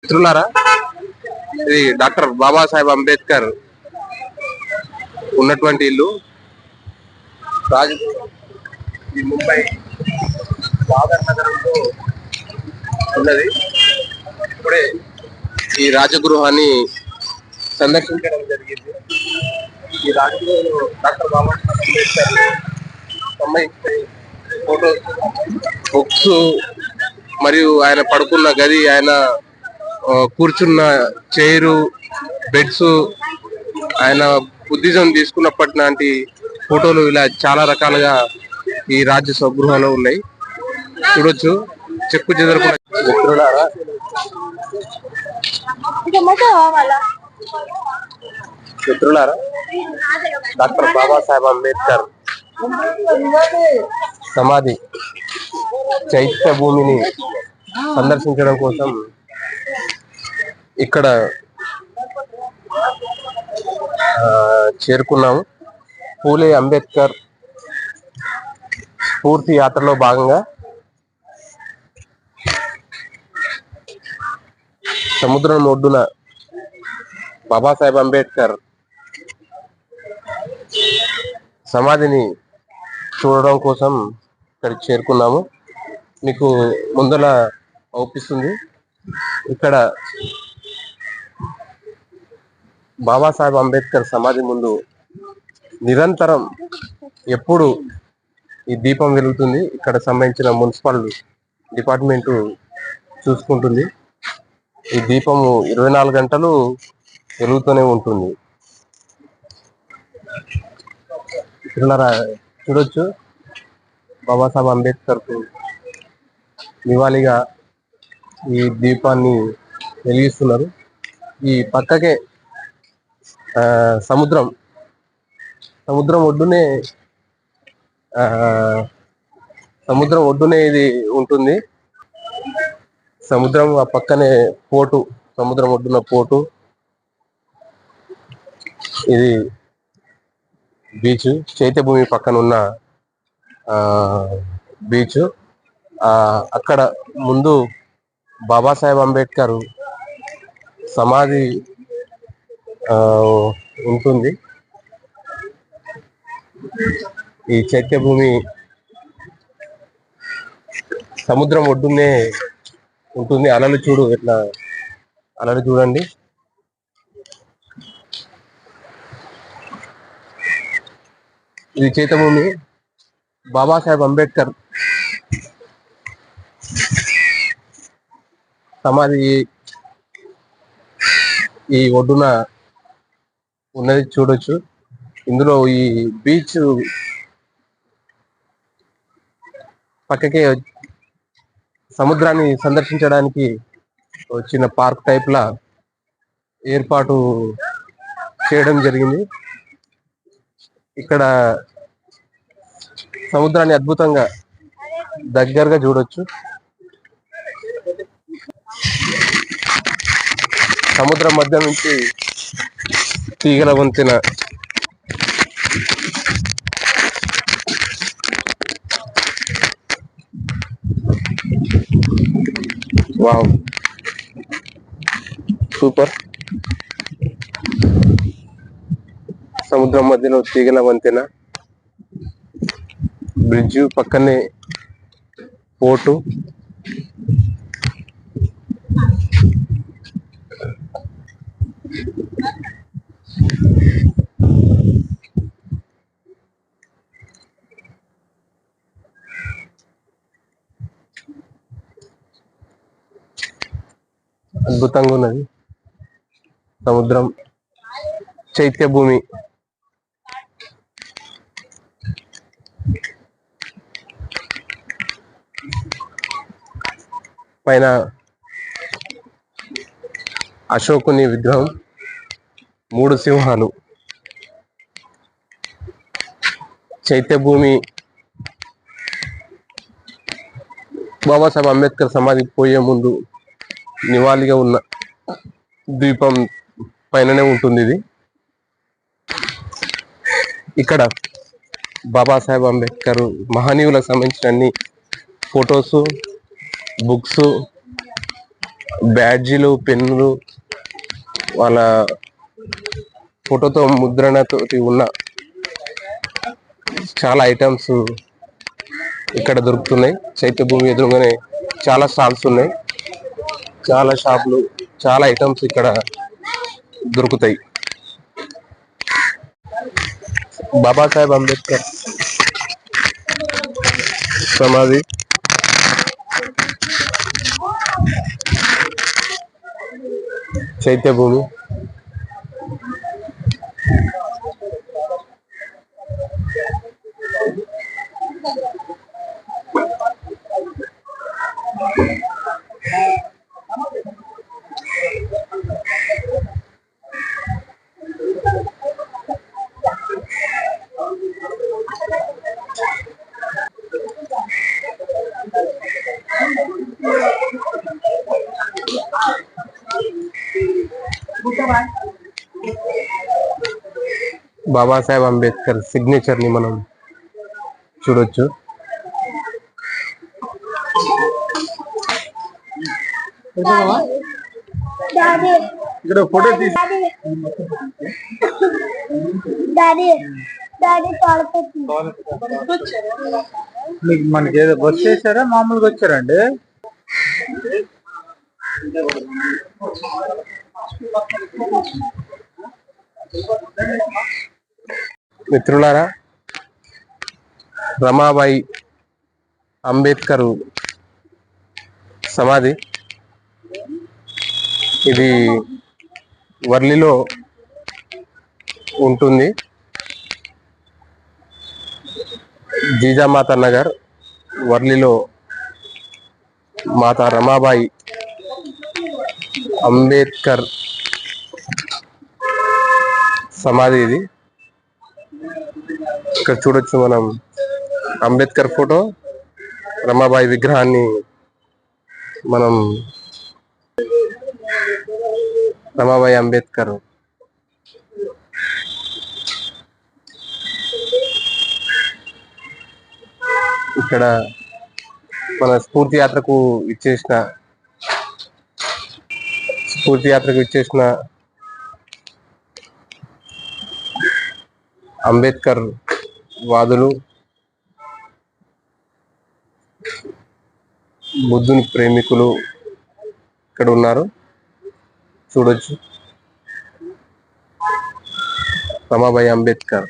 మిత్రులారా, ఇది డాక్టర్ బాబాసాహెబ్ అంబేద్కర్ ఉన్నటువంటి ఇల్లు రాజగృహ, ఈ ముంబై దాదర్ నగరంలో ఉన్నది. ఇప్పుడే ఈ రాజగృహాన్ని సందర్శించడం జరిగింది. ఈ రాజగృహంలో డాక్టర్ బాబాసాహెబ్ అంబేద్కర్ సంబంధించిన ఫోటోస్, బుక్స్ మరియు ఆయన పడుకున్న గది, ఆయన కూర్చున్న చైరు, బెడ్స్, ఆయన బుద్ధిజం తీసుకున్నప్పటి నాటి ఫోటోలు, ఇలా చాలా రకాలుగా ఈ రాజ్య స్వగృహంలో ఉన్నాయి. చూడొచ్చు. చెక్కు చెదరకుండా. మిత్రులారా, మిత్రులారా, డాక్టర్ బాబాసాహెబ్ అంబేద్కర్ సమాధి చైత్య భూమిని సందర్శించడం కోసం ఇక్కడ చేరుకున్నాము. పూలే అంబేద్కర్ స్ఫూర్తి యాత్రలో భాగంగా సముద్రం ఒడ్డున బాబాసాహెబ్ అంబేద్కర్ సమాధిని చూడడం కోసం ఇక్కడికి చేరుకున్నాము. మీకు ముందర అవుపిస్తుంది. ఇక్కడ బాబాసాహెబ్ అంబేద్కర్ సమాధి ముందు నిరంతరం ఎప్పుడు ఈ దీపం వెలుగుతుంది. ఇక్కడ సంబంధించిన మున్సిపల్ డిపార్ట్మెంటు చూసుకుంటుంది. ఈ దీపము 24 గంటలు వెలుగుతూనే ఉంటుంది. ఇక్కడ చూడొచ్చు. బాబాసాహెబ్ అంబేద్కర్ కు నివాళిగా ఈ దీపాన్ని వెలిగిస్తున్నారు. ఈ పక్కకే సముద్రం ఒడ్డునే సముద్రం ఒడ్డునే ఇది ఉంటుంది. సముద్రం ఆ పక్కనే పోర్టు, సముద్రం ఒడ్డున పోర్టు. ఇది బీచ్, చైత్యభూమి పక్కన ఉన్న బీచ్. అక్కడ ముందు బాబాసాహెబ్ అంబేద్కర్ సమాధి ఉంటుంది. ఈ చైత్యభూమి సముద్రం ఒడ్డునే ఉంటుంది. అలలు చూడు ఎట్లా, అలలు చూడండి. ఇది చైత్యభూమి. బాబాసాహెబ్ అంబేద్కర్ సమాధి ఈ ఒడ్డున ఉన్నది చూడొచ్చు. ఇందులో ఈ బీచ్ పక్కకే సముద్రాన్ని సందర్శించడానికి చిన్న పార్క్ టైప్ లా ఏర్పాటు చేయడం జరిగింది. ఇక్కడ సముద్రాన్ని అద్భుతంగా దగ్గరగా చూడొచ్చు. సముద్రం మధ్య నుంచి తీగల వంతెన, వావ్, సూపర్. సముద్రం మధ్యలో తీగల వంతెన, బ్రిడ్జ్ పక్కనే పోర్టు. అద్భుతంగా ఉన్నది సముద్రం. చైత్య భూమి పైన అశోకుని విగ్రహం, 3 సింహాలు. చైత్య భూమి బాబాసాహెబ్ అంబేద్కర్ సమాధి పోయే ముందు నివాళిగా ఉన్న ద్వీపం పైననే ఉంటుంది ఇది. ఇక్కడ బాబాసాహెబ్ అంబేద్కర్ మహనీయులకు సంబంధించిన అన్ని ఫొటోస్, బుక్స్, బ్యాడ్జీలు, పెన్నులు, వాళ్ళ ఫోటోతో ముద్రణతో ఉన్న చాలా ఐటమ్స్ ఇక్కడ దొరుకుతున్నాయి. చైత్య భూమి ఎదురుగానే చాలా స్టాల్స్ ఉన్నాయి, చాలా షాపులు, చాలా ఐటమ్స్ ఇక్కడ దొరుకుతాయి. బాబాసాహెబ్ అంబేద్కర్ సమాధి, చైత్య భూమి, బాబాసాహెబ్ అంబేద్కర్ సిగ్నేచర్ ని మనం చూడొచ్చు. ఇక్కడ ఫోటో తీసి మనకి ఏదో బస్ చేశారా, మామూలుగా వచ్చారండి? మిత్రులారా, రమాబాయి అంబేద్కర్ సమాధి ఇది వర్లిలో ఉంటుంది. జీజామాత నగర్ వర్లిలో మాతా రమాబాయి అంబేద్కర్ సమాధి ఇది. ఇక్కడ చూడొచ్చు మనం అంబేద్కర్ ఫోటో, రమాబాయి విగ్రహాన్ని మనం రమాబాయి అంబేద్కర్ ఇక్కడ మన స్ఫూర్తి యాత్రకు ఇచ్చేసిన అంబేద్కర్ వాదులు, బుద్ధుని ప్రేమికులు ఇక్కడ ఉన్నారు, చూడొచ్చు. రమాబాయి అంబేద్కర్.